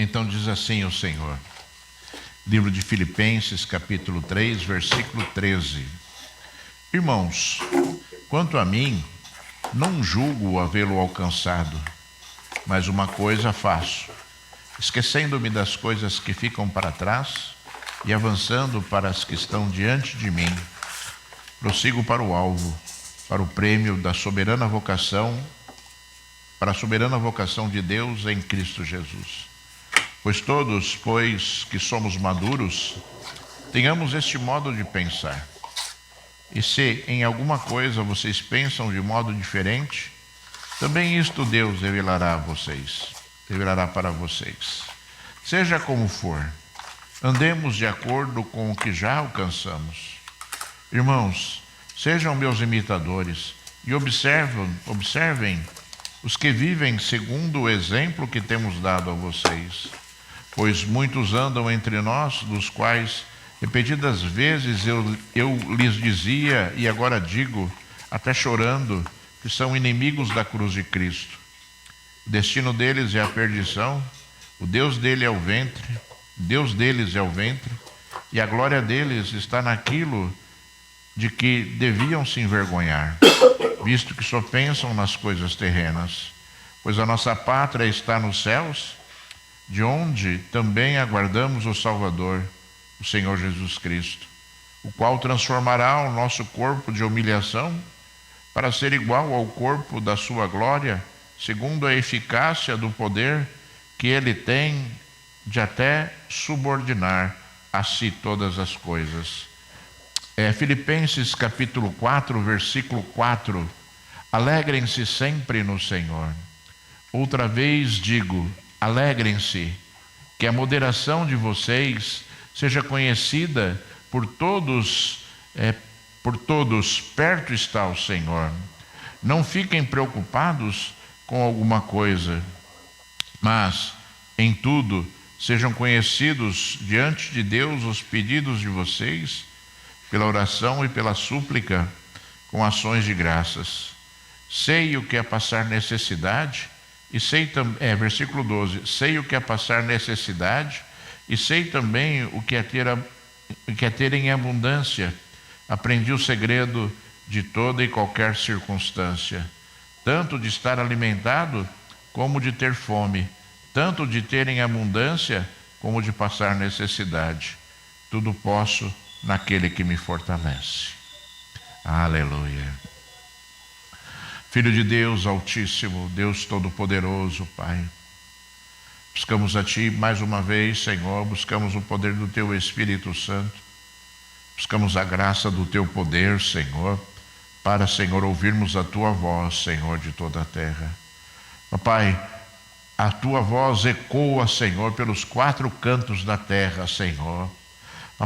Então diz assim o Senhor. Livro de Filipenses, capítulo 3, versículo 13. Irmãos, quanto a mim, não julgo havê-lo alcançado, mas uma coisa faço, esquecendo-me das coisas que ficam para trás e avançando para as que estão diante de mim, prossigo para o alvo, para o prêmio da soberana vocação, para a soberana vocação de Deus em Cristo Jesus. Pois todos, que somos maduros, tenhamos este modo de pensar. E se em alguma coisa vocês pensam de modo diferente, também isto Deus revelará para vocês. Seja como for, andemos de acordo com o que já alcançamos. Irmãos, sejam meus imitadores e observem os que vivem segundo o exemplo que temos dado a vocês. Pois muitos andam entre nós, dos quais repetidas vezes eu lhes dizia, e agora digo, até chorando, que são inimigos da cruz de Cristo. O destino deles é a perdição, o Deus deles é o ventre, e a glória deles está naquilo de que deviam se envergonhar, visto que só pensam nas coisas terrenas. Pois a nossa pátria está nos céus, de onde também aguardamos o Salvador, o Senhor Jesus Cristo, o qual transformará o nosso corpo de humilhação para ser igual ao corpo da sua glória, segundo a eficácia do poder que ele tem de até subordinar a si todas as coisas. Filipenses capítulo 4, versículo 4. Alegrem-se sempre no Senhor. Outra vez digo, alegrem-se, que a moderação de vocês seja conhecida por todos, perto está o Senhor. Não fiquem preocupados com alguma coisa, mas em tudo sejam conhecidos diante de Deus os pedidos de vocês, pela oração e pela súplica, com ações de graças. Sei o que é passar necessidade, e sei também, versículo 12, sei o que é passar necessidade, e sei também o que é ter em abundância. Aprendi o segredo de toda e qualquer circunstância, tanto de estar alimentado como de ter fome, tanto de ter em abundância como de passar necessidade. Tudo posso naquele que me fortalece. Aleluia. Filho de Deus Altíssimo, Deus Todo-Poderoso, Pai, buscamos a Ti mais uma vez, Senhor, buscamos o poder do Teu Espírito Santo, buscamos a graça do Teu poder, Senhor, para, Senhor, ouvirmos a Tua voz, Senhor, de toda a terra. Pai, a Tua voz ecoa, Senhor, pelos quatro cantos da terra, Senhor.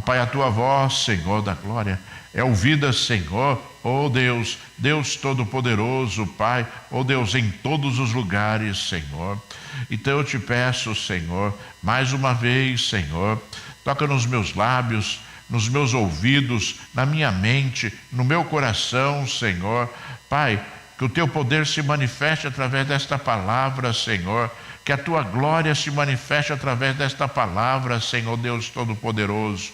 Pai, a Tua voz, Senhor da glória, é ouvida, Senhor, ó Deus, Deus Todo-Poderoso, Pai, ó Deus, em todos os lugares, Senhor. Então eu te peço, Senhor, mais uma vez, Senhor, toca nos meus lábios, nos meus ouvidos, na minha mente, no meu coração, Senhor. Pai, que o Teu poder se manifeste através desta palavra, Senhor, que a Tua glória se manifeste através desta palavra, Senhor Deus Todo-Poderoso.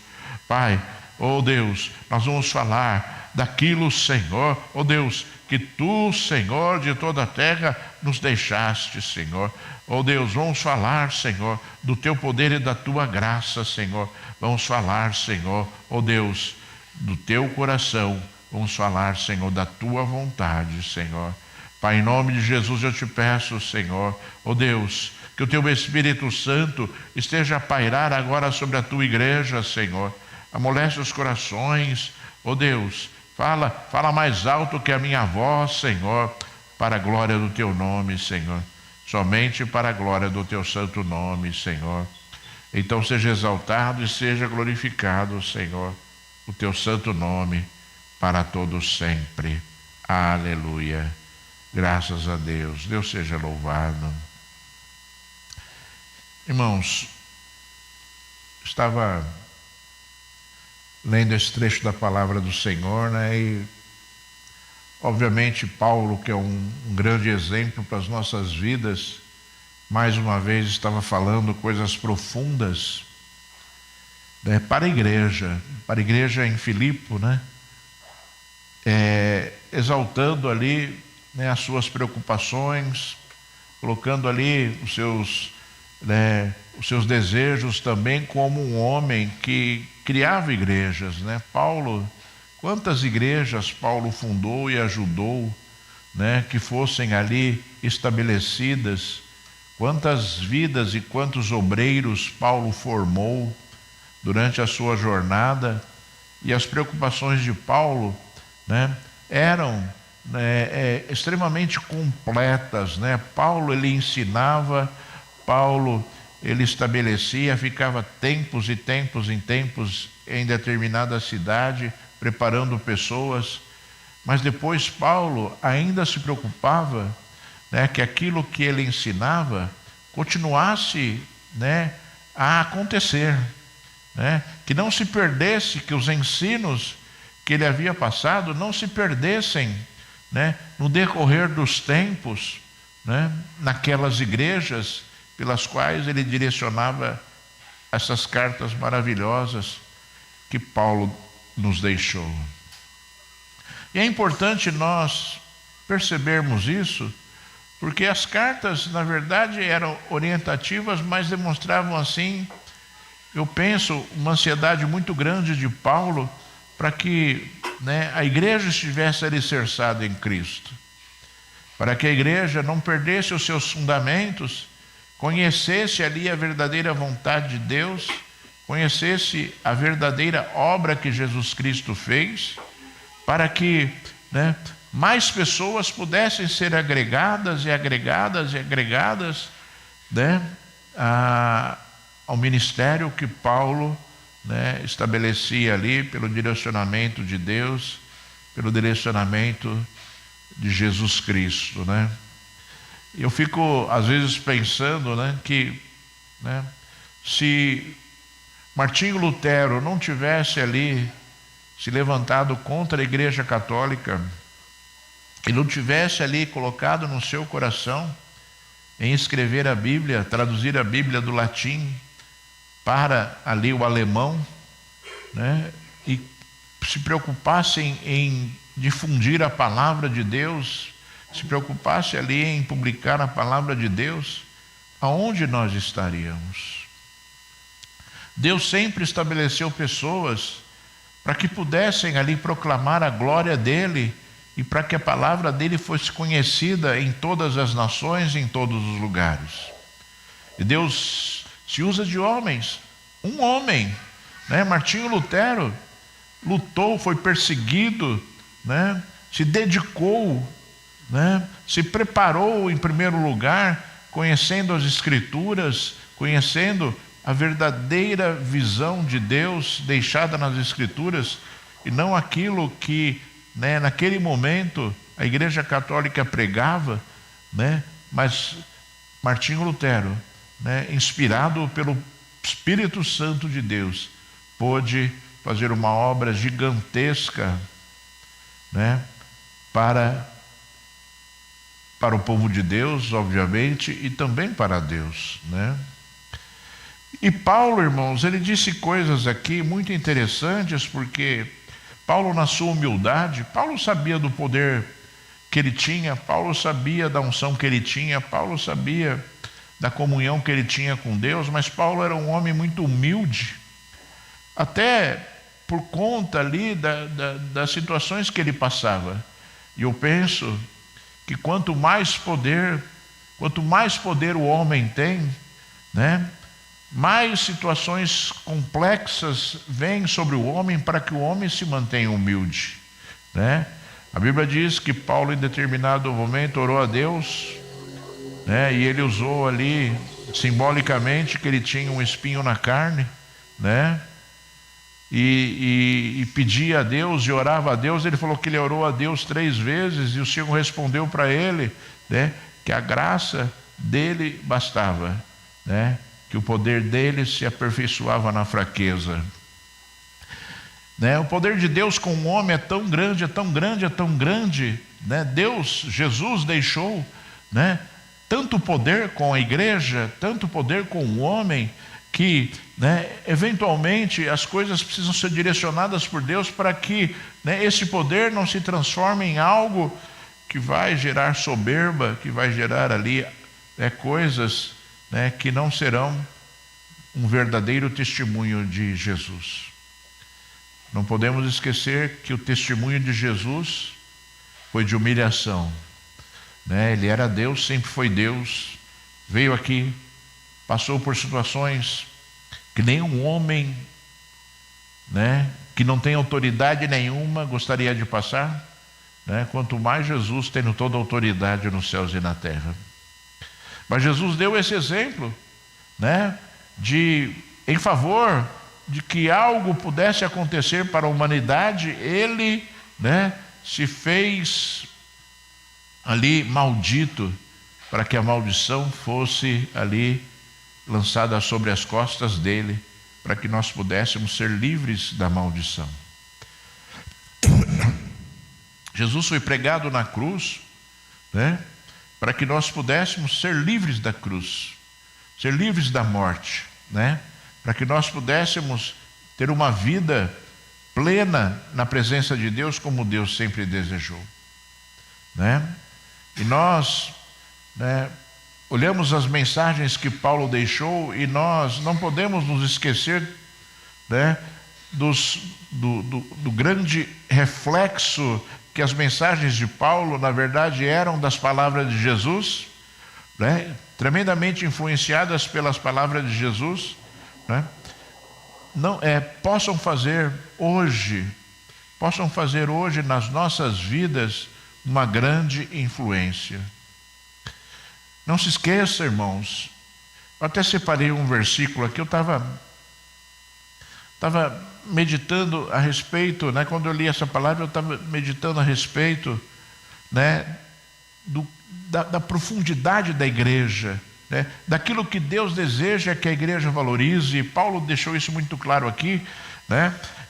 Pai, ó Deus, nós vamos falar daquilo, Senhor, ó Deus, que Tu, Senhor, de toda a terra, nos deixaste, Senhor. Ó Deus, vamos falar, Senhor, do Teu poder e da Tua graça, Senhor. Vamos falar, Senhor, ó Deus, do Teu coração. Vamos falar, Senhor, da Tua vontade, Senhor. Pai, em nome de Jesus eu te peço, Senhor, ó Deus, que o Teu Espírito Santo esteja a pairar agora sobre a Tua igreja, Senhor. Amolece os corações, ó Deus, fala mais alto que a minha voz, Senhor, para a glória do Teu nome, Senhor. Somente para a glória do Teu santo nome, Senhor. Então seja exaltado e seja glorificado, Senhor, o Teu santo nome, para todos sempre. Aleluia. Graças a Deus. Deus seja louvado. Irmãos, estava lendo esse trecho da palavra do Senhor, né? E obviamente Paulo, que é um grande exemplo para as nossas vidas, mais uma vez estava falando coisas profundas, né, para a igreja em Filipe, né, exaltando ali, né, as suas preocupações, colocando ali os seus desejos também como um homem que criava igrejas, né? Paulo, quantas igrejas Paulo fundou e ajudou, né, que fossem ali estabelecidas, quantas vidas e quantos obreiros Paulo formou durante a sua jornada. E as preocupações de Paulo, né, eram, né, extremamente completas, né? Paulo, ele ensinava, Paulo, ele estabelecia, ficava tempos e tempos em tempos em determinada cidade, preparando pessoas, mas depois Paulo ainda se preocupava, né, que aquilo que ele ensinava continuasse, né, a acontecer, né, que não se perdesse, que os ensinos que ele havia passado não se perdessem, né, no decorrer dos tempos, né, naquelas igrejas pelas quais ele direcionava essas cartas maravilhosas que Paulo nos deixou. E é importante nós percebermos isso, porque as cartas, na verdade, eram orientativas, mas demonstravam assim, eu penso, uma ansiedade muito grande de Paulo para que, né, a igreja estivesse alicerçada em Cristo, para que a igreja não perdesse os seus fundamentos, conhecesse ali a verdadeira vontade de Deus, conhecesse a verdadeira obra que Jesus Cristo fez, para que, né, mais pessoas pudessem ser agregadas, né, ao ministério que Paulo, né, estabelecia ali pelo direcionamento de Deus, pelo direcionamento de Jesus Cristo, né? Eu fico às vezes pensando, né, que, né, se Martinho Lutero não tivesse ali se levantado contra a Igreja Católica, e não tivesse ali colocado no seu coração em escrever a Bíblia, traduzir a Bíblia do latim para ali o alemão, né, e se preocupasse em difundir a palavra de Deus, se preocupasse ali em publicar a palavra de Deus, aonde nós estaríamos? Deus sempre estabeleceu pessoas para que pudessem ali proclamar a glória dele e para que a palavra dele fosse conhecida em todas as nações, em todos os lugares. E Deus se usa de homens. Um homem, né, Martinho Lutero, lutou, foi perseguido, né, se dedicou, né, se preparou em primeiro lugar, conhecendo as Escrituras, conhecendo a verdadeira visão de Deus deixada nas Escrituras, e não aquilo que, né, naquele momento a Igreja Católica pregava, né, mas Martinho Lutero, né, inspirado pelo Espírito Santo de Deus, pôde fazer uma obra gigantesca, né, para o povo de Deus, obviamente, e também para Deus, né? E Paulo, irmãos, ele disse coisas aqui muito interessantes, porque Paulo, na sua humildade, Paulo sabia do poder que ele tinha, Paulo sabia da unção que ele tinha, Paulo sabia da comunhão que ele tinha com Deus, mas Paulo era um homem muito humilde, até por conta ali das situações que ele passava. E eu penso que quanto mais poder o homem tem, né, mais situações complexas vêm sobre o homem para que o homem se mantenha humilde, né? A Bíblia diz que Paulo, em determinado momento, orou a Deus, né, e ele usou ali simbolicamente que ele tinha um espinho na carne, né, e pedia a Deus e orava a Deus. Ele falou que ele orou a Deus 3 vezes e o Senhor respondeu para ele, né, que a graça dele bastava, né, que o poder dele se aperfeiçoava na fraqueza, né? O poder de Deus com o homem é tão grande, né? Deus, Jesus deixou, né, tanto poder com a igreja, tanto poder com o homem, que, eventualmente as coisas precisam ser direcionadas por Deus para que, esse poder não se transforme em algo que vai gerar soberba, que vai gerar ali coisas que não serão um verdadeiro testemunho de Jesus. Não podemos esquecer que o testemunho de Jesus foi de humilhação. Ele era Deus, sempre foi Deus, veio aqui, passou por situações que nenhum homem, que não tem autoridade nenhuma, gostaria de passar, quanto mais Jesus tendo toda a autoridade nos céus e na terra. Mas Jesus deu esse exemplo, em favor de que algo pudesse acontecer para a humanidade. Ele, se fez ali maldito, para que a maldição fosse ali lançada sobre as costas dele, para que nós pudéssemos ser livres da maldição. Jesus foi pregado na cruz, para que nós pudéssemos ser livres da cruz, ser livres da morte, para que nós pudéssemos ter uma vida plena na presença de Deus, como Deus sempre desejou. E nós olhamos as mensagens que Paulo deixou, e nós não podemos nos esquecer do grande reflexo que as mensagens de Paulo, na verdade, eram das palavras de Jesus, tremendamente influenciadas pelas palavras de Jesus, possam fazer hoje nas nossas vidas uma grande influência. Não se esqueça, irmãos, eu até separei um versículo aqui, eu estava meditando a respeito, quando eu li essa palavra, eu estava meditando a respeito da profundidade da igreja, daquilo que Deus deseja que a igreja valorize, e Paulo deixou isso muito claro aqui,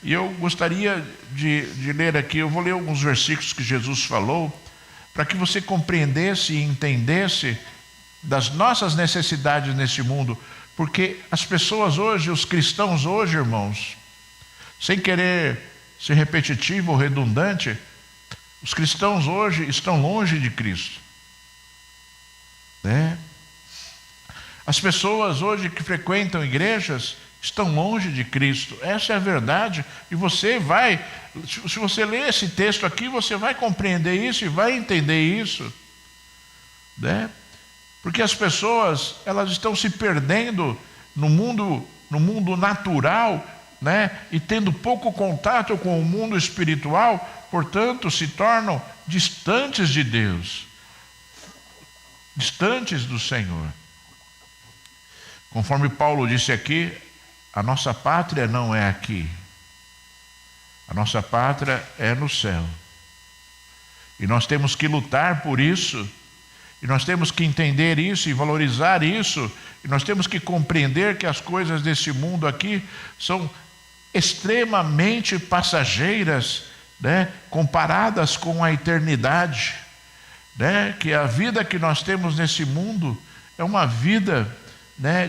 e eu gostaria de ler aqui, eu vou ler alguns versículos que Jesus falou, para que você compreendesse e entendesse das nossas necessidades nesse mundo, porque as pessoas hoje, os cristãos hoje, irmãos, sem querer ser repetitivo ou redundante, os cristãos hoje estão longe de Cristo. As pessoas hoje que frequentam igrejas estão longe de Cristo. Essa é a verdade. E você vai, se você ler esse texto aqui, você vai compreender isso e vai entender isso. Porque as pessoas, elas estão se perdendo no mundo natural, e tendo pouco contato com o mundo espiritual, portanto, se tornam distantes de Deus, distantes do Senhor. Conforme Paulo disse aqui, a nossa pátria não é aqui. A nossa pátria é no céu. E nós temos que lutar por isso, e nós temos que entender isso e valorizar isso, e nós temos que compreender que as coisas desse mundo aqui são extremamente passageiras, comparadas com a eternidade, que a vida que nós temos nesse mundo é uma vida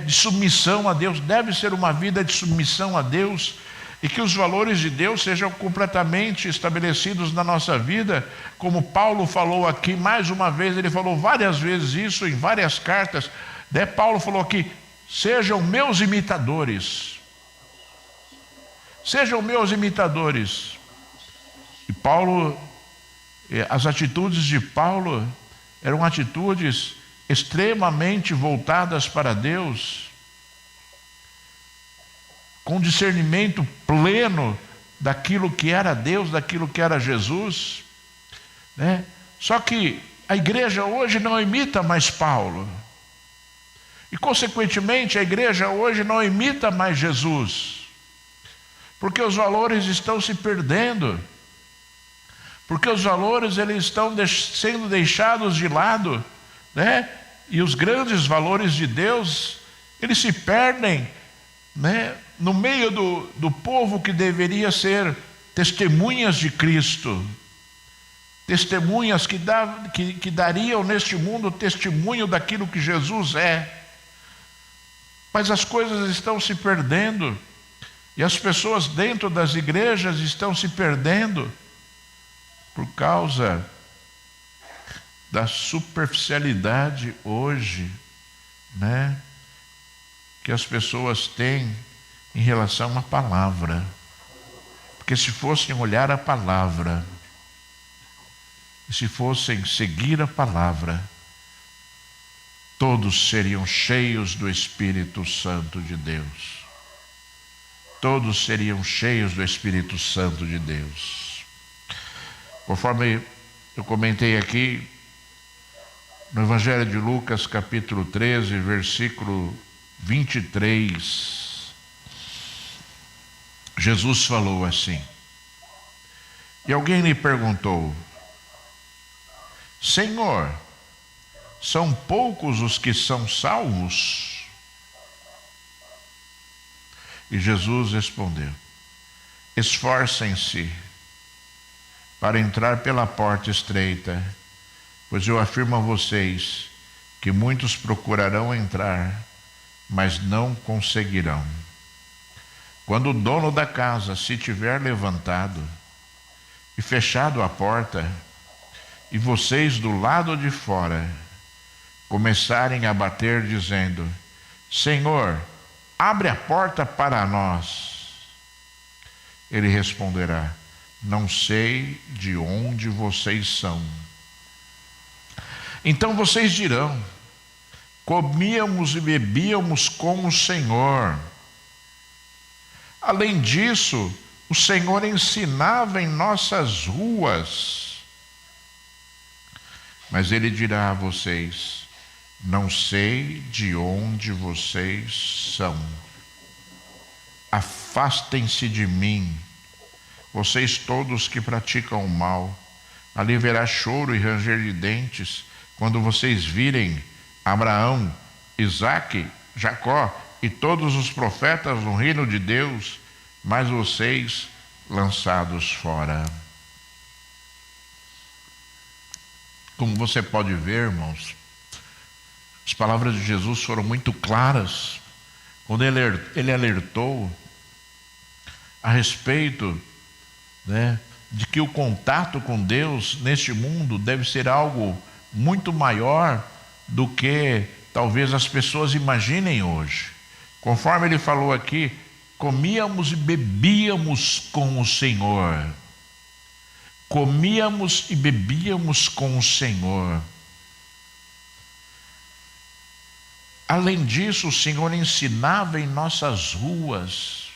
de submissão a Deus, deve ser uma vida de submissão a Deus, e que os valores de Deus sejam completamente estabelecidos na nossa vida, como Paulo falou aqui, mais uma vez, ele falou várias vezes isso em várias cartas, Paulo falou aqui, sejam meus imitadores, sejam meus imitadores. E Paulo, as atitudes de Paulo eram atitudes extremamente voltadas para Deus, com discernimento pleno daquilo que era Deus, daquilo que era Jesus, Só que a igreja hoje não imita mais Paulo, e consequentemente a igreja hoje não imita mais Jesus, porque os valores estão se perdendo, porque os valores eles estão sendo deixados de lado, e os grandes valores de Deus eles se perdem, no meio do povo que deveria ser testemunhas de Cristo. testemunhas que dariam neste mundo testemunho daquilo que Jesus é. Mas as coisas estão se perdendo, e as pessoas dentro das igrejas estão se perdendo por causa da superficialidade hoje, né, que as pessoas têm em relação à palavra. Porque se fossem olhar a palavra, e se fossem seguir a palavra, todos seriam cheios do Espírito Santo de Deus. Todos seriam cheios do Espírito Santo de Deus. Conforme eu comentei aqui, no Evangelho de Lucas, capítulo 13, versículo 23, Jesus falou assim: e alguém lhe perguntou: Senhor, são poucos os que são salvos? E Jesus respondeu: esforcem-se para entrar pela porta estreita, pois eu afirmo a vocês que muitos procurarão entrar, mas não conseguirão. Quando o dono da casa se tiver levantado e fechado a porta, e vocês do lado de fora começarem a bater dizendo: Senhor, abre a porta para nós, ele responderá: não sei de onde vocês são. Então vocês dirão: comíamos e bebíamos com o Senhor. Além disso, o Senhor ensinava em nossas ruas. Mas ele dirá a vocês: não sei de onde vocês são. Afastem-se de mim, vocês todos que praticam o mal. Ali haverá choro e ranger de dentes, quando vocês virem Abraão, Isaque, Jacó e todos os profetas no reino de Deus, mas vocês lançados fora. Como você pode ver, irmãos, as palavras de Jesus foram muito claras quando ele alertou a respeito, né, de que o contato com Deus neste mundo deve ser algo muito maior do que talvez as pessoas imaginem hoje. Conforme ele falou aqui, comíamos e bebíamos com o Senhor. Comíamos e bebíamos com o Senhor. Além disso, o Senhor ensinava em nossas ruas.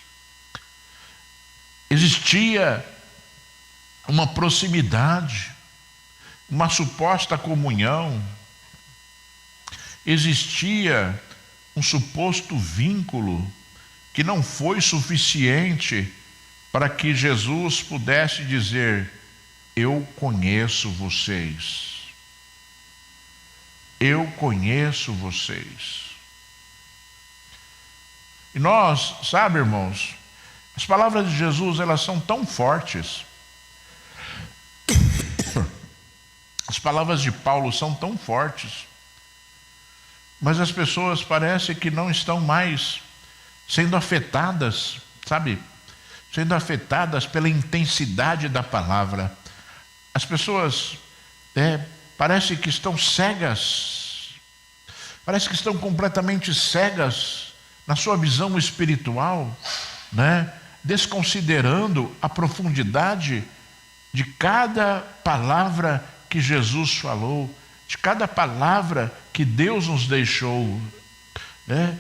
Existia uma proximidade, uma suposta comunhão. Existia um suposto vínculo que não foi suficiente para que Jesus pudesse dizer: eu conheço vocês. Eu conheço vocês. E nós, sabe, irmãos, as palavras de Jesus, elas são tão fortes. As palavras de Paulo são tão fortes. Mas as pessoas parecem que não estão mais sendo afetadas, sabe? Sendo afetadas pela intensidade da palavra. As pessoas parece que estão cegas, parece que estão completamente cegas na sua visão espiritual, né? Desconsiderando a profundidade de cada palavra que Jesus falou, de cada palavra que Deus nos deixou, né?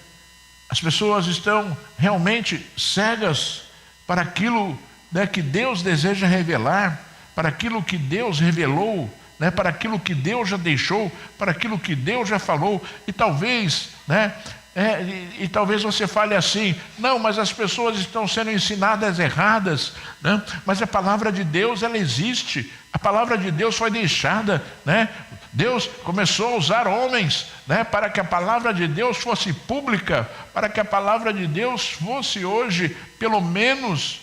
As pessoas estão realmente cegas para aquilo, né, que Deus deseja revelar, para aquilo que Deus revelou, né, para aquilo que Deus já deixou, para aquilo que Deus já falou. E talvez, né, talvez você fale assim: não, mas as pessoas estão sendo ensinadas erradas, né? Mas a palavra de Deus, ela existe, a palavra de Deus foi deixada, né? Deus começou a usar homens, né, para que a palavra de Deus fosse pública, para que a palavra de Deus fosse hoje, pelo menos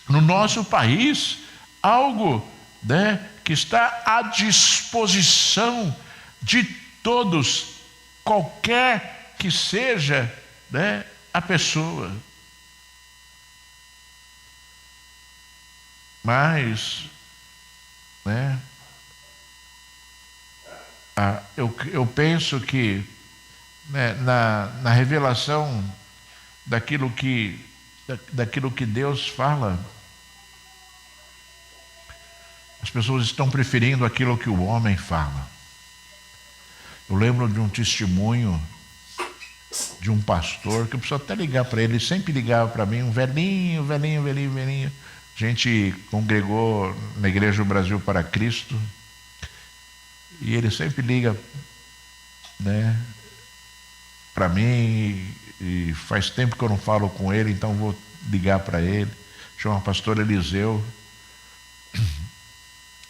no nosso país, algo, né, que está à disposição de todos, qualquer que seja, né, a pessoa. Mas, né, eu penso que, né, na revelação daquilo que Deus fala, as pessoas estão preferindo aquilo que o homem fala. Eu lembro de um testemunho de um pastor, que eu preciso até ligar para ele sempre ligava para mim, um velhinho. A gente congregou na Igreja do Brasil para Cristo, e ele sempre liga, né, para mim, e faz tempo que eu não falo com ele, então vou ligar para ele. Chama pastor Eliseu.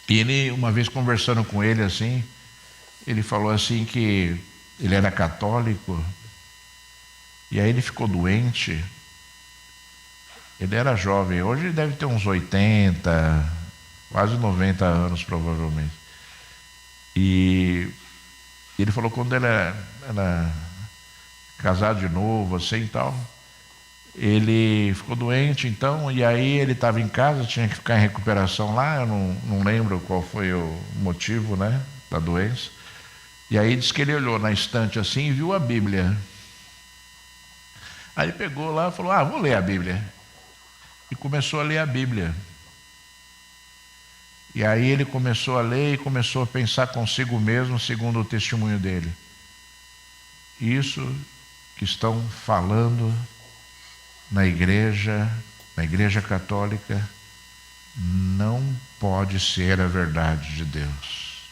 E ele, uma vez conversando com ele assim, ele falou assim que ele era católico, e aí ele ficou doente. Ele era jovem, hoje ele deve ter uns 80, quase 90 anos provavelmente. E ele falou que quando ele era casado de novo, assim e tal, ele ficou doente, então, e aí ele estava em casa, tinha que ficar em recuperação lá, eu não lembro qual foi o motivo, né, da doença. E aí diz que ele olhou na estante assim e viu a Bíblia. Aí ele pegou lá e falou, vou ler a Bíblia. E começou a ler a Bíblia. E aí ele começou a ler e começou a pensar consigo mesmo, segundo o testemunho dele. Isso que estão falando na igreja católica, não pode ser a verdade de Deus.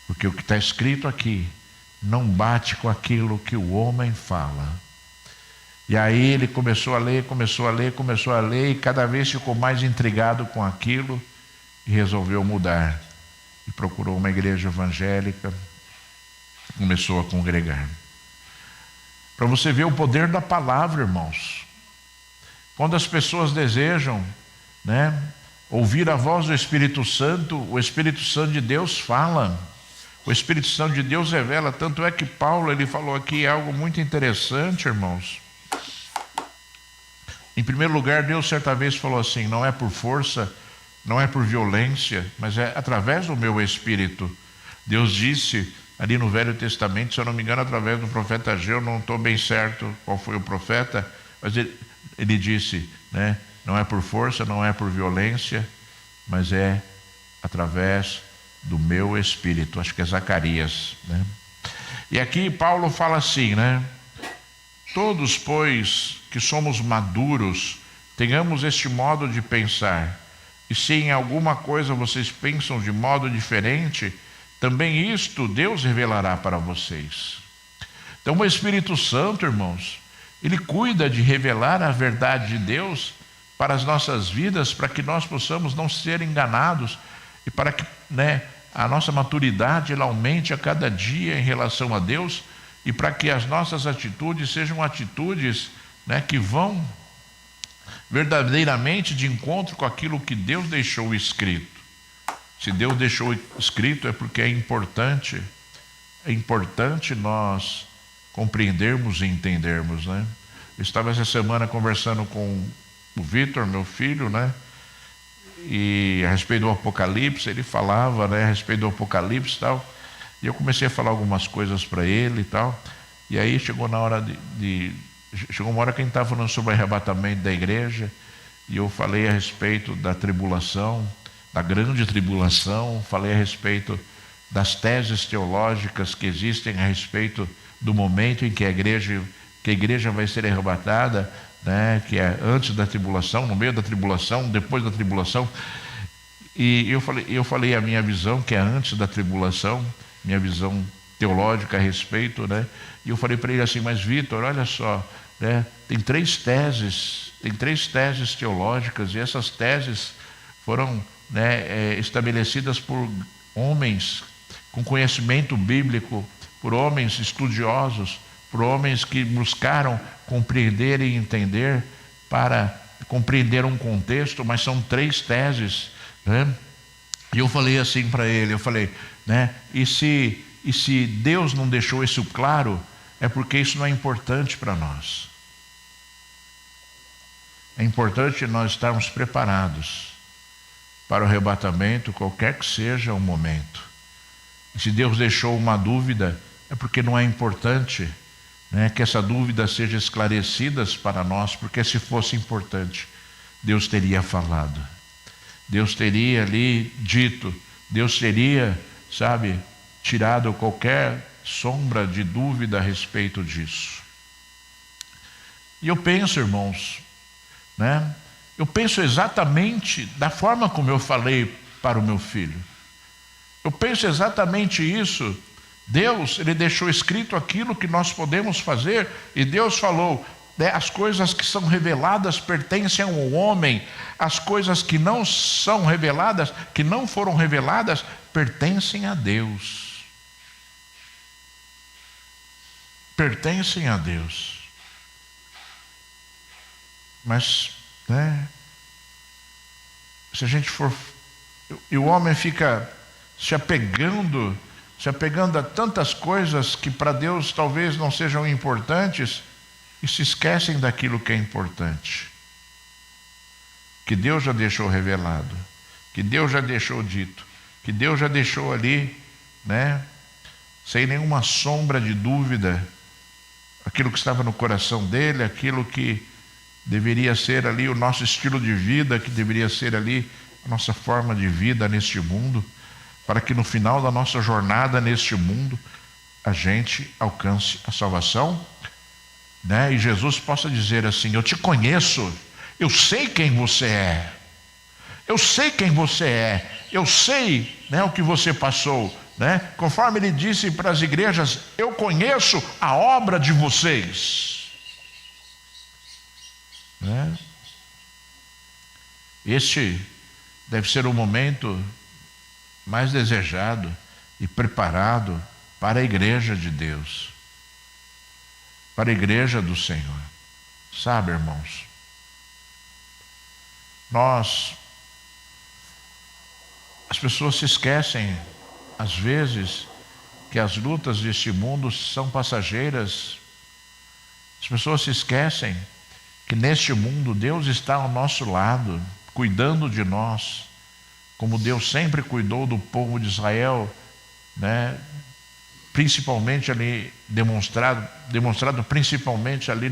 Porque o que está escrito aqui não bate com aquilo que o homem fala. E aí ele começou a ler, e cada vez ficou mais intrigado com aquilo e resolveu mudar. E procurou uma igreja evangélica, começou a congregar. Para você ver o poder da palavra, irmãos. Quando as pessoas desejam, né, ouvir a voz do Espírito Santo, o Espírito Santo de Deus fala. O Espírito Santo de Deus revela. Tanto é que Paulo, ele falou aqui algo muito interessante, irmãos. Em primeiro lugar, Deus certa vez falou assim, não é por força, não é por violência, mas é através do meu Espírito. Deus disse ali no Velho Testamento, se eu não me engano, através do profeta Ageu, não estou bem certo qual foi o profeta, mas ele disse, né, não é por força, não é por violência, mas é através do meu Espírito. Acho que é Zacarias, né? E aqui Paulo fala assim, né? Todos, pois, que somos maduros, tenhamos este modo de pensar. E se em alguma coisa vocês pensam de modo diferente, também isto Deus revelará para vocês. Então o Espírito Santo, irmãos, ele cuida de revelar a verdade de Deus para as nossas vidas, para que nós possamos não ser enganados e para que, né, a nossa maturidade ela aumente a cada dia em relação a Deus e para que as nossas atitudes sejam atitudes, né, que vão verdadeiramente de encontro com aquilo que Deus deixou escrito. Se Deus deixou escrito é porque é importante nós compreendermos e entendermos, né? Eu estava essa semana conversando com o Vitor, meu filho, né? E a respeito do Apocalipse, ele falava, né, a respeito do Apocalipse e tal, e eu comecei a falar algumas coisas para ele e tal, e aí chegou na hora chegou uma hora que a gente estava falando sobre o arrebatamento da igreja, e eu falei a respeito da tribulação, da grande tribulação, falei a respeito das teses teológicas que existem a respeito do momento em que a igreja vai ser arrebatada, né, que é antes da tribulação, no meio da tribulação, depois da tribulação. E eu falei a minha visão, que é antes da tribulação, minha visão teológica a respeito, né? E eu falei para ele assim, mas Vitor, olha só, né, tem três teses teológicas, e essas teses foram, né, estabelecidas por homens com conhecimento bíblico, por homens estudiosos, por homens que buscaram compreender e entender para compreender um contexto, mas são três teses, né? E eu falei assim para ele, eu falei, né? E se Deus não deixou isso claro, é porque isso não é importante para nós. É importante nós estarmos preparados para o arrebatamento, qualquer que seja o momento. E se Deus deixou uma dúvida, é porque não é importante, né, que essa dúvida seja esclarecida para nós, porque se fosse importante, Deus teria falado. Deus teria ali dito, Deus teria, sabe, tirado qualquer sombra de dúvida a respeito disso. E eu penso, irmãos, né? Eu penso exatamente da forma como eu falei para o meu filho. Eu penso exatamente isso. Deus, Ele deixou escrito aquilo que nós podemos fazer, e Deus falou, né, as coisas que são reveladas pertencem ao homem, as coisas que não são reveladas, que não foram reveladas, pertencem a Deus. Pertencem a Deus. Mas, né, se a gente for, e o homem fica se apegando a tantas coisas que para Deus talvez não sejam importantes, e se esquecem daquilo que é importante, que Deus já deixou revelado, que Deus já deixou dito, que Deus já deixou ali, né, sem nenhuma sombra de dúvida, aquilo que estava no coração dele, aquilo que deveria ser ali o nosso estilo de vida, que deveria ser ali a nossa forma de vida neste mundo, para que no final da nossa jornada neste mundo a gente alcance a salvação, né? E Jesus possa dizer assim: eu te conheço, eu sei quem você é, eu sei quem você é, eu sei, né, o que você passou, né? Conforme ele disse para as igrejas, eu conheço a obra de vocês, né? Este deve ser o momento mais desejado e preparado para a igreja de Deus, para a igreja do Senhor. Sabe, irmãos, as pessoas se esquecem às vezes que as lutas deste mundo são passageiras. As pessoas se esquecem que neste mundo Deus está ao nosso lado, cuidando de nós, como Deus sempre cuidou do povo de Israel, né? Principalmente ali, demonstrado principalmente ali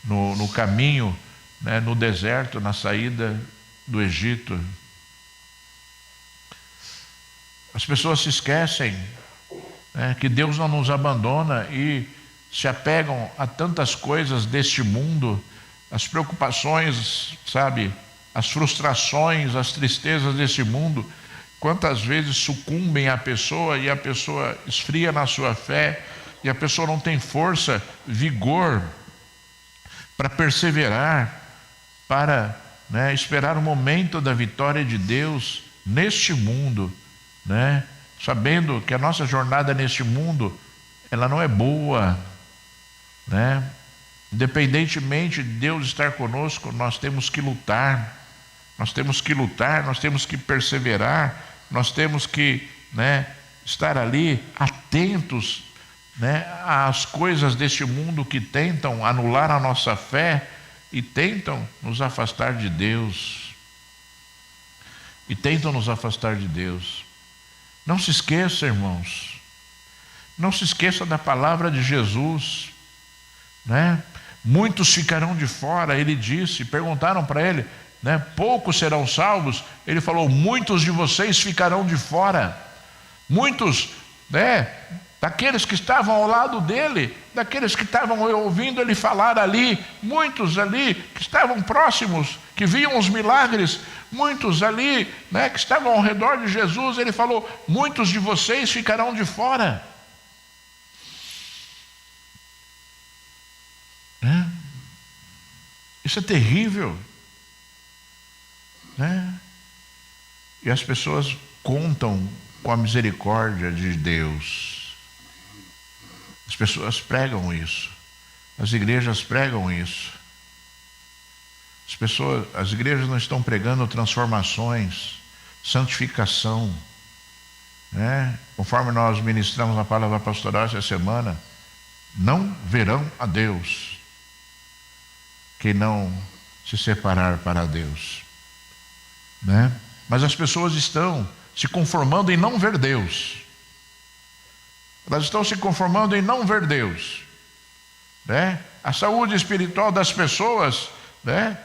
no caminho, né? No deserto, na saída do Egito. As pessoas se esquecem, né, que Deus não nos abandona e se apegam a tantas coisas deste mundo, as preocupações, sabe, as frustrações, as tristezas desse mundo, quantas vezes sucumbem à pessoa e a pessoa esfria na sua fé e a pessoa não tem força, vigor para perseverar, para, né, esperar o momento da vitória de Deus neste mundo, né, sabendo que a nossa jornada neste mundo, ela não é boa, né? Independentemente de Deus estar conosco, nós temos que lutar. Nós temos que lutar, nós temos que perseverar, nós temos que, né, estar ali atentos, né, às coisas deste mundo que tentam anular a nossa fé e tentam nos afastar de Deus. E tentam nos afastar de Deus. Não se esqueça, irmãos, não se esqueça da palavra de Jesus, né? Muitos ficarão de fora, ele disse, perguntaram para ele, né, poucos serão salvos. Ele falou: muitos de vocês ficarão de fora. Muitos, né, daqueles que estavam ao lado dele, daqueles que estavam ouvindo ele falar ali, muitos ali que estavam próximos, que viam os milagres, muitos ali, né, que estavam ao redor de Jesus, ele falou: muitos de vocês ficarão de fora. Isso é terrível, né? E as pessoas contam com a misericórdia de Deus. As pessoas pregam isso, as igrejas pregam isso. As igrejas não estão pregando transformações, santificação, né? Conforme nós ministramos na palavra pastoral essa semana, não verão a Deus quem não se separar para Deus, né? Mas as pessoas estão se conformando em não ver Deus. Elas estão se conformando em não ver Deus, né? A saúde espiritual das pessoas, né?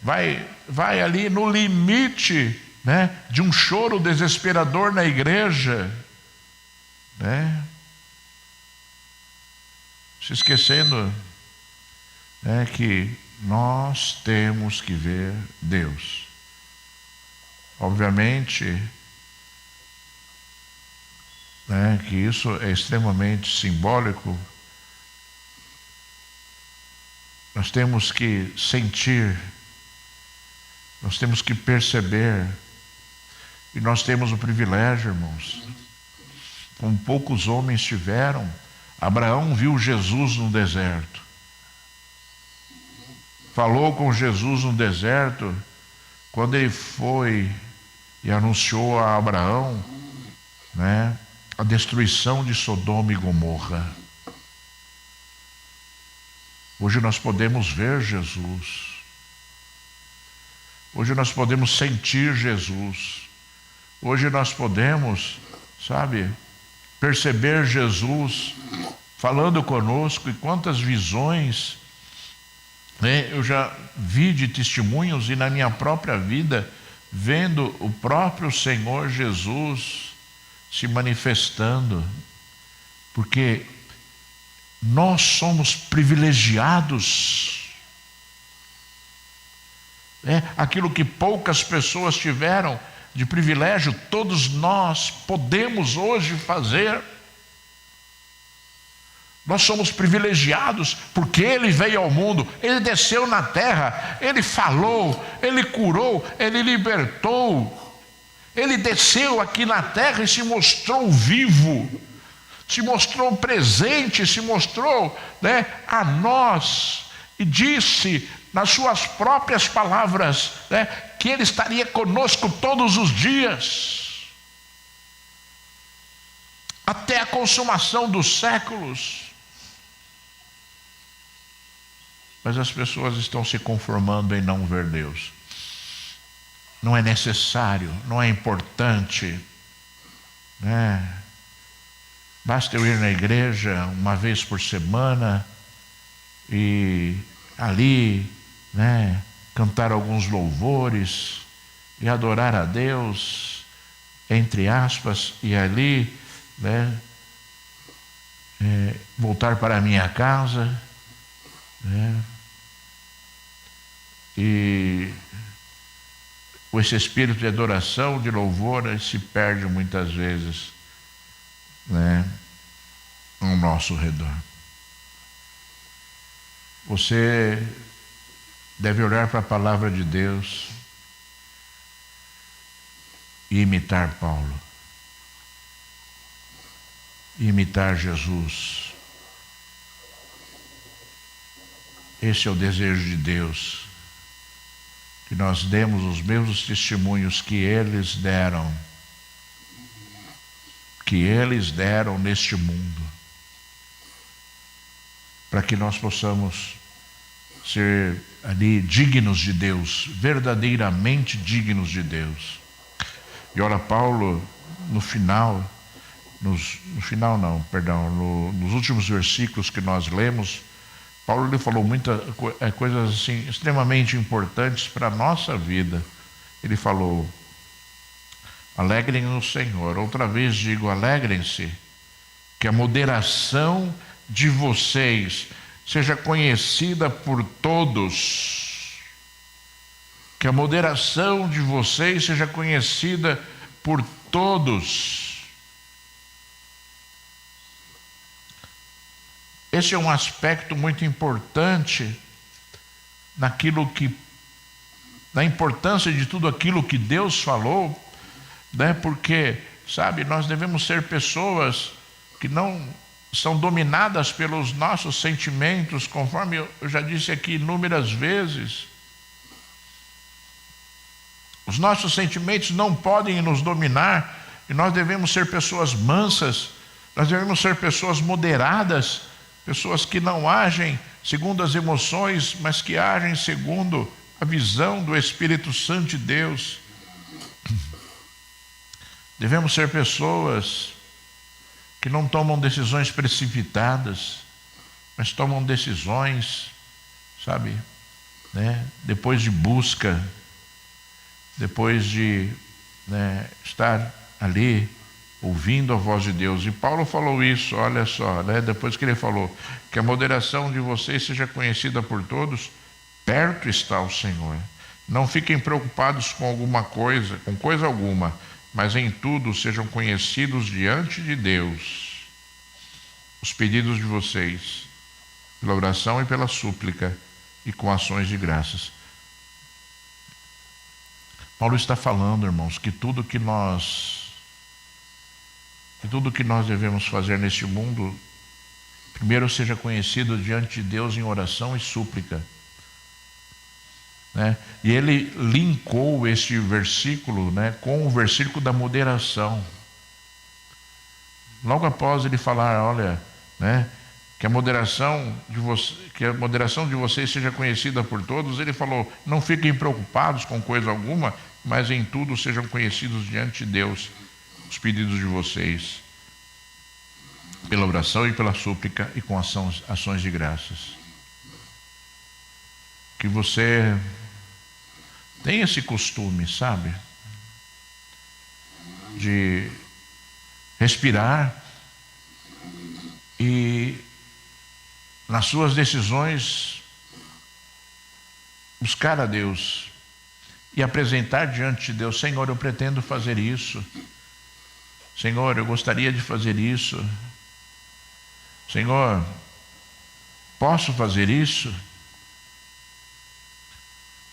Vai ali no limite, né, de um choro desesperador na igreja, né? Se esquecendo, né, que nós temos que ver Deus. Obviamente, né, que isso é extremamente simbólico. Nós temos que sentir, nós temos que perceber, e nós temos o privilégio, irmãos, como poucos homens tiveram. Abraão viu Jesus no deserto, falou com Jesus no deserto, quando ele foi e anunciou a Abraão, né, a destruição de Sodoma e Gomorra. Hoje nós podemos ver Jesus, hoje nós podemos sentir Jesus, hoje nós podemos, sabe, perceber Jesus falando conosco. E quantas visões, né, eu já vi de testemunhos, e na minha própria vida, vendo o próprio Senhor Jesus se manifestando, porque nós somos privilegiados. Aquilo que poucas pessoas tiveram de privilégio, todos nós podemos hoje fazer. Nós somos privilegiados porque Ele veio ao mundo, Ele desceu na terra, Ele falou, Ele curou, Ele libertou. Ele desceu aqui na terra e se mostrou vivo, se mostrou presente, se mostrou, né, a nós, e disse nas suas próprias palavras, né, que Ele estaria conosco todos os dias, até a consumação dos séculos. Mas as pessoas estão se conformando em não ver Deus. Não é necessário, não é importante, né? Basta eu ir na igreja uma vez por semana e ali, né, cantar alguns louvores e adorar a Deus, entre aspas, e ali, né, voltar para a minha casa, né, e esse espírito de adoração, de louvor, se perde muitas vezes, né, ao nosso redor. Você deve olhar para a palavra de Deus e imitar Paulo, e imitar Jesus. Esse é o desejo de Deus, que nós demos os mesmos testemunhos que eles deram neste mundo, para que nós possamos ser ali dignos de Deus, verdadeiramente dignos de Deus. E olha, Paulo, nos últimos versículos que nós lemos, Paulo ele falou muitas coisas assim, extremamente importantes para a nossa vida. Ele falou: alegrem no Senhor. Outra vez digo, alegrem-se, que a moderação de vocês seja conhecida por todos. Que a moderação de vocês seja conhecida por todos. Esse é um aspecto muito importante na importância de tudo aquilo que Deus falou, né? Porque, sabe, nós devemos ser pessoas que não são dominadas pelos nossos sentimentos, conforme eu já disse aqui inúmeras vezes. Os nossos sentimentos não podem nos dominar e nós devemos ser pessoas mansas, nós devemos ser pessoas moderadas, pessoas que não agem segundo as emoções, mas que agem segundo a visão do Espírito Santo de Deus. Devemos ser pessoas que não tomam decisões precipitadas, mas tomam decisões, sabe, depois de busca, depois de estar ali ouvindo a voz de Deus. E Paulo falou isso, olha só, depois que ele falou que a moderação de vocês seja conhecida por todos, perto está o Senhor. Não fiquem preocupados com alguma coisa, com coisa alguma, mas em tudo sejam conhecidos diante de Deus os pedidos de vocês, pela oração e pela súplica e com ações de graças. Paulo está falando, irmãos, que tudo que nós devemos fazer neste mundo, primeiro seja conhecido diante de Deus em oração e súplica. E ele linkou este versículo com o versículo da moderação. Logo após ele falar, olha, que a moderação de vocês seja conhecida por todos, ele falou, não fiquem preocupados com coisa alguma, mas em tudo sejam conhecidos diante de Deus os pedidos de vocês, pela oração e pela súplica e com ações de graças. Que você tenha esse costume, sabe, de respirar e nas suas decisões buscar a Deus e apresentar diante de Deus, Senhor, eu pretendo fazer isso, Senhor, eu gostaria de fazer isso, Senhor, posso fazer isso?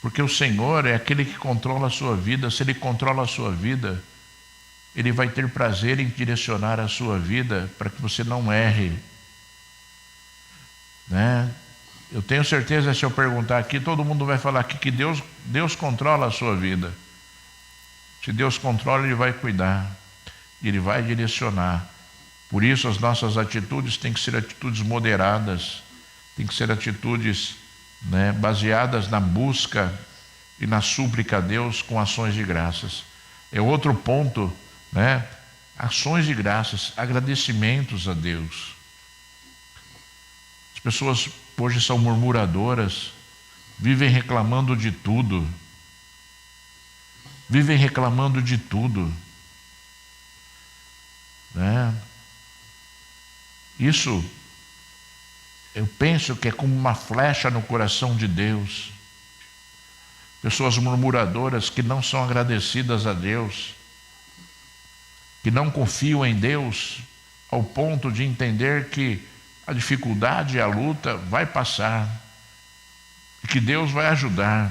Porque o Senhor é aquele que controla a sua vida. Se Ele controla a sua vida, Ele vai ter prazer em direcionar a sua vida para que você não erre. Eu tenho certeza, se eu perguntar aqui, todo mundo vai falar aqui que Deus controla a sua vida. Se Deus controla, Ele vai cuidar, Ele vai direcionar. Por isso as nossas atitudes têm que ser atitudes moderadas, têm que ser atitudes baseadas na busca e na súplica a Deus com ações de graças. É outro ponto, ações de graças, agradecimentos a Deus. As pessoas hoje são murmuradoras, vivem reclamando de tudo. Isso, eu penso que é como uma flecha no coração de Deus. Pessoas murmuradoras que não são agradecidas a Deus, que não confiam em Deus ao ponto de entender que a dificuldade e a luta vai passar e que Deus vai ajudar.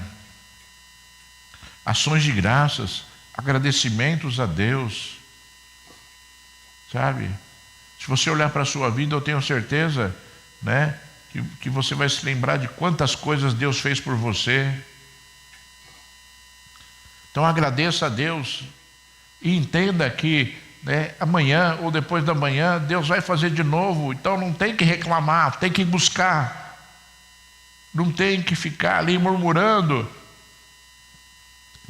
Ações de graças, agradecimentos a Deus, sabe? Se você olhar para a sua vida, eu tenho certeza, que você vai se lembrar de quantas coisas Deus fez por você. Então agradeça a Deus e entenda que amanhã ou depois da manhã Deus vai fazer de novo. Então não tem que reclamar, tem que buscar, não tem que ficar ali murmurando,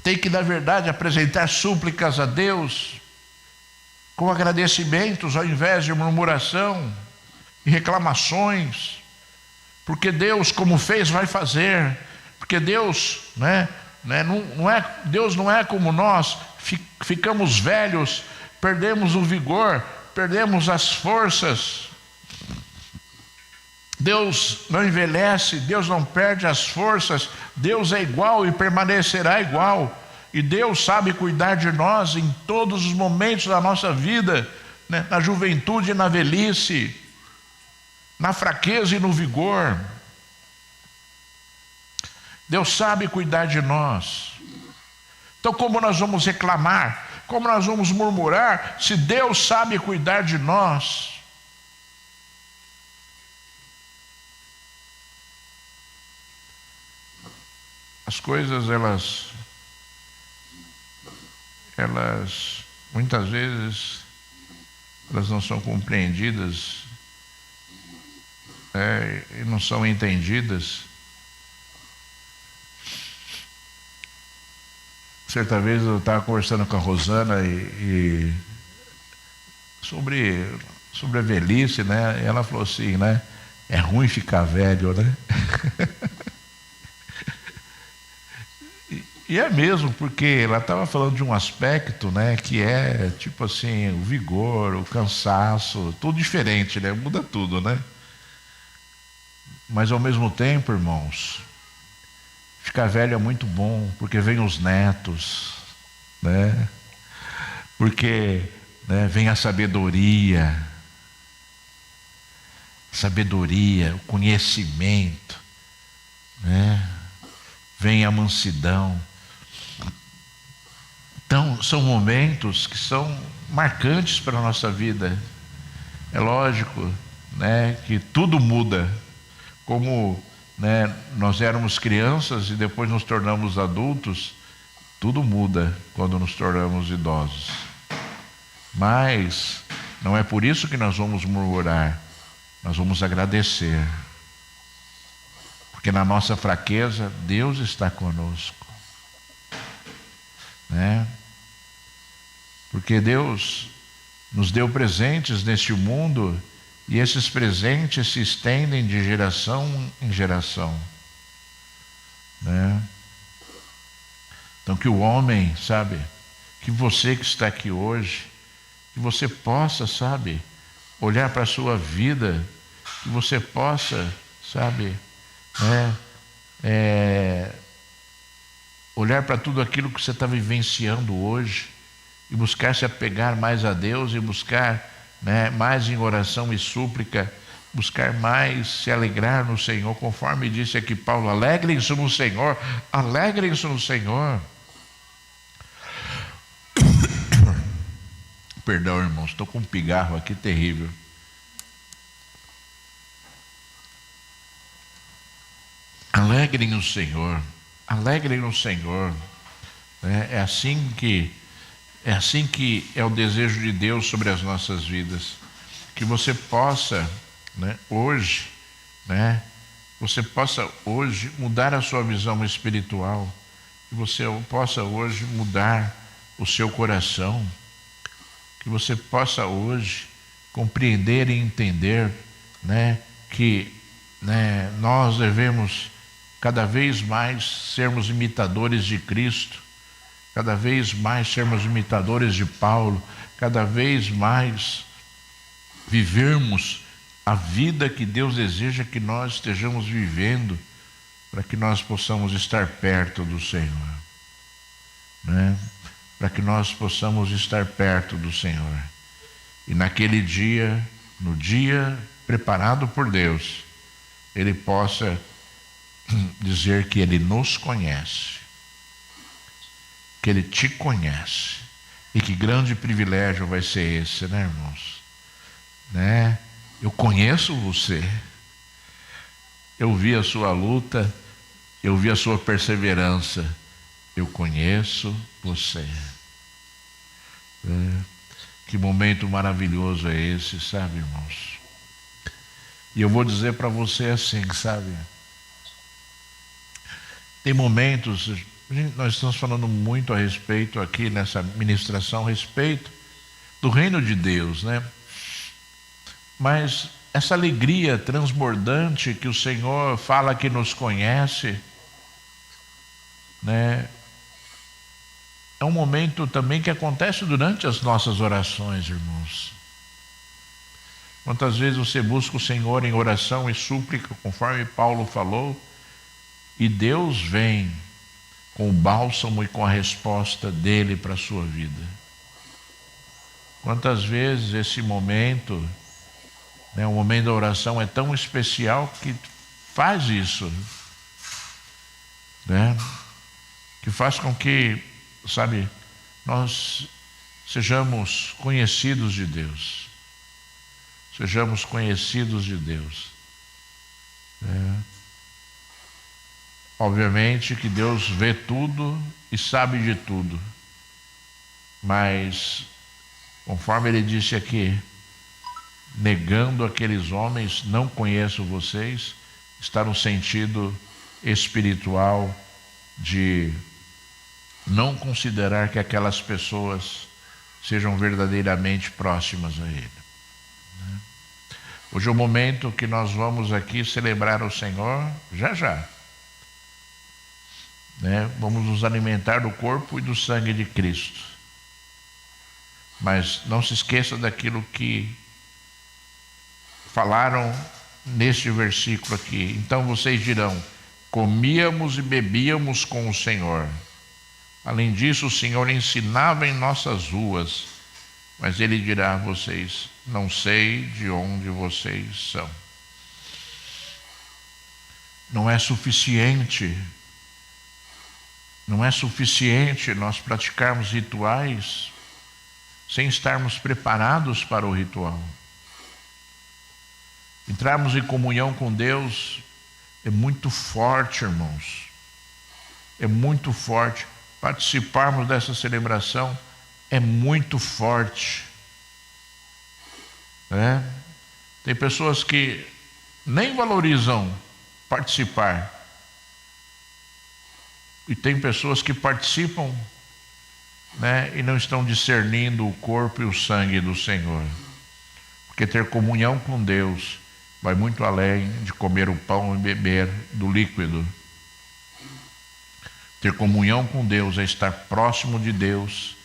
tem que na verdade apresentar súplicas a Deus com agradecimentos ao invés de murmuração e reclamações, porque Deus, como fez, vai fazer, porque Deus Deus não é como nós, ficamos velhos, perdemos o vigor, perdemos as forças. Deus não envelhece, Deus não perde as forças, Deus é igual e permanecerá igual. E Deus sabe cuidar de nós em todos os momentos da nossa vida, na juventude e na velhice, na fraqueza e no vigor. Deus sabe cuidar de nós. Então, como nós vamos reclamar? Como nós vamos murmurar se Deus sabe cuidar de nós? As coisas, elas elas, muitas vezes, elas não são compreendidas, e não são entendidas. Certa vez eu estava conversando com a Rosana e sobre a velhice, né? E ela falou assim, né? É ruim ficar velho, né? E é mesmo, porque ela estava falando de um aspecto, né? Que é tipo assim, o vigor, o cansaço, tudo diferente, né? Muda tudo, né? Mas ao mesmo tempo, irmãos, ficar velho é muito bom, porque vem os netos, né? Porque, né, vem a sabedoria, o conhecimento, né? Vem a mansidão. Então, são momentos que são marcantes para a nossa vida. É lógico, né, que tudo muda. Como, né, nós éramos crianças e depois nos tornamos adultos, tudo muda quando nos tornamos idosos. Mas não é por isso que nós vamos murmurar, nós vamos agradecer. Porque na nossa fraqueza, Deus está conosco, né? Porque Deus nos deu presentes neste mundo e esses presentes se estendem de geração em geração, né? Então que o homem, sabe, que você que está aqui hoje, que você possa, sabe, olhar para a sua vida, que você possa, sabe, olhar para tudo aquilo que você está vivenciando hoje e buscar se apegar mais a Deus e buscar, né, mais em oração e súplica, buscar mais se alegrar no Senhor, conforme disse aqui Paulo, alegrem-se no Senhor, alegrem-se no Senhor. Perdão, irmãos, estou com um pigarro aqui terrível. Alegrem no Senhor, alegrem no Senhor. É assim que é o desejo de Deus sobre as nossas vidas. Que você possa, né, hoje, né, você possa hoje mudar a sua visão espiritual. Que você possa hoje mudar o seu coração. Que você possa hoje compreender e entender, né, que, né, nós devemos cada vez mais sermos imitadores de Cristo, cada vez mais sermos imitadores de Paulo, cada vez mais vivermos a vida que Deus deseja que nós estejamos vivendo, para que nós possamos estar perto do Senhor, né? Para que nós possamos estar perto do Senhor. E naquele dia, no dia preparado por Deus, Ele possa dizer que Ele nos conhece, que Ele te conhece. E que grande privilégio vai ser esse, né, irmãos? Né? Eu conheço você. Eu vi a sua luta, eu vi a sua perseverança. Eu conheço você. Que momento maravilhoso é esse, sabe, irmãos? E eu vou dizer para você assim, sabe? Tem momentos, nós estamos falando muito a respeito aqui nessa ministração, a respeito do reino de Deus, né? Mas essa alegria transbordante que o Senhor fala que nos conhece, né? É um momento também que acontece durante as nossas orações, irmãos. Quantas vezes você busca o Senhor em oração e súplica, conforme Paulo falou, e Deus vem com o bálsamo e com a resposta dele para a sua vida. Quantas vezes esse momento, né, o momento da oração é tão especial que faz isso, né? Que faz com que, sabe, nós sejamos conhecidos de Deus. Sejamos conhecidos de Deus. Obviamente que Deus vê tudo e sabe de tudo. Mas, conforme ele disse aqui, negando aqueles homens, não conheço vocês, está no sentido espiritual de não considerar que aquelas pessoas sejam verdadeiramente próximas a ele. Hoje é o momento que nós vamos aqui celebrar o Senhor, já. Vamos nos alimentar do corpo e do sangue de Cristo. Mas não se esqueça daquilo que falaram neste versículo aqui. Então vocês dirão: comíamos e bebíamos com o Senhor. Além disso, o Senhor ensinava em nossas ruas. Mas ele dirá a vocês: não sei de onde vocês são. Não é suficiente nós praticarmos rituais sem estarmos preparados para o ritual. Entrarmos em comunhão com Deus é muito forte, irmãos. É muito forte. Participarmos dessa celebração é muito forte. Tem pessoas que nem valorizam participar. E tem pessoas que participam, e não estão discernindo o corpo e o sangue do Senhor. Porque ter comunhão com Deus vai muito além de comer o pão e beber do líquido. Ter comunhão com Deus é estar próximo de Deus.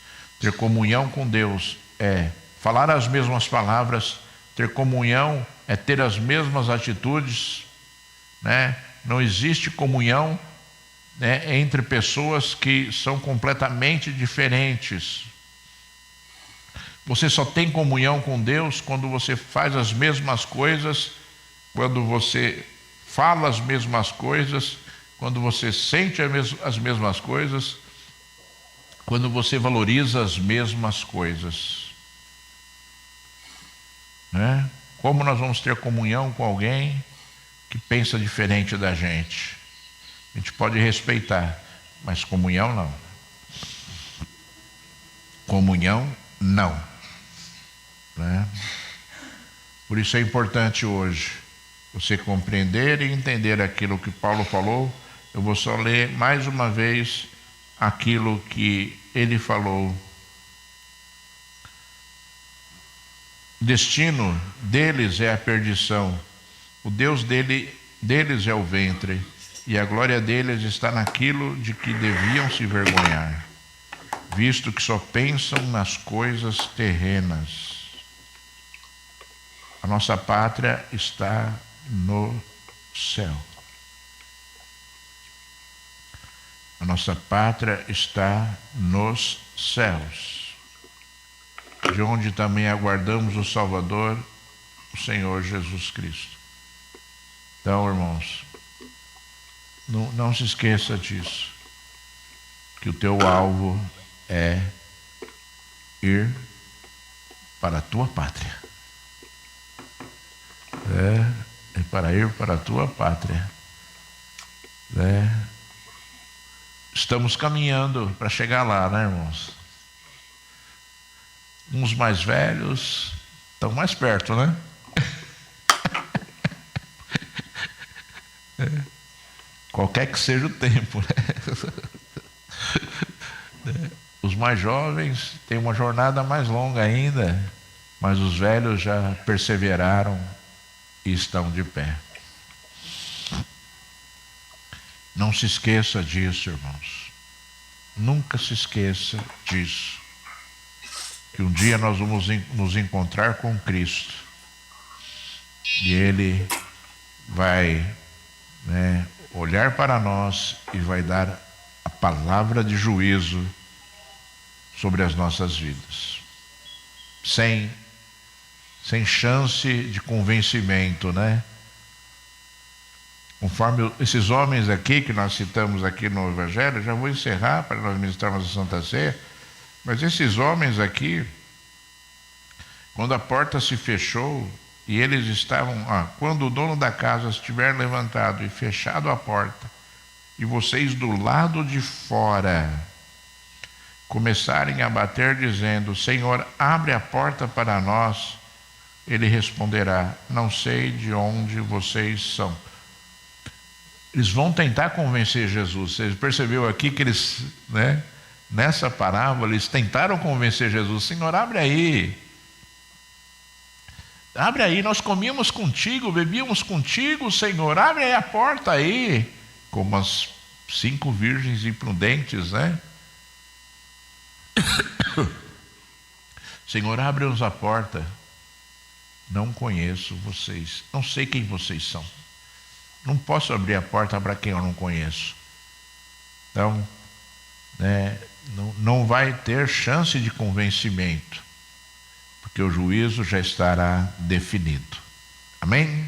Ter comunhão com Deus é falar as mesmas palavras. Ter comunhão é ter as mesmas atitudes. Não existe comunhão entre pessoas que são completamente diferentes. Você só tem comunhão com Deus quando você faz as mesmas coisas, quando você fala as mesmas coisas, quando você sente as mesmas coisas, quando você valoriza as mesmas coisas. Como nós vamos ter comunhão com alguém que pensa diferente da gente? A gente pode respeitar, mas comunhão não. Comunhão não. Por isso é importante hoje você compreender e entender aquilo que Paulo falou. Eu vou só ler mais uma vez aquilo que ele falou. O destino deles é a perdição, o Deus deles é o ventre, e a glória deles está naquilo de que deviam se vergonhar, visto que só pensam nas coisas terrenas. A nossa pátria está no céu. A nossa pátria está nos céus, de onde também aguardamos o Salvador, o Senhor Jesus Cristo. Então, irmãos, não se esqueça disso, que o teu alvo é ir para a tua pátria. É para ir para a tua pátria. Estamos caminhando para chegar lá, irmãos? Uns mais velhos estão mais perto, Qualquer que seja o tempo, Os mais jovens têm uma jornada mais longa ainda, mas os velhos já perseveraram e estão de pé. Não se esqueça disso, irmãos. Nunca se esqueça disso. Que um dia nós vamos nos encontrar com Cristo. E Ele vai olhar para nós e vai dar a palavra de juízo sobre as nossas vidas. Sem chance de convencimento, Conforme esses homens aqui, que nós citamos aqui no Evangelho, já vou encerrar para nós ministrarmos a Santa Ceia, mas esses homens aqui, quando a porta se fechou, e eles estavam, quando o dono da casa estiver levantado e fechado a porta, e vocês do lado de fora começarem a bater, dizendo: Senhor, abre a porta para nós, ele responderá: não sei de onde vocês são. Eles vão tentar convencer Jesus. Você percebeu aqui que eles, nessa parábola, eles tentaram convencer Jesus: Senhor, abre aí. Abre aí, nós comíamos contigo, bebíamos contigo, Senhor, abre aí a porta aí. Como as 5 virgens imprudentes, Senhor, abre-nos a porta. Não conheço vocês, não sei quem vocês são. Não posso abrir a porta para quem eu não conheço. Então, não vai ter chance de convencimento, porque o juízo já estará definido. Amém?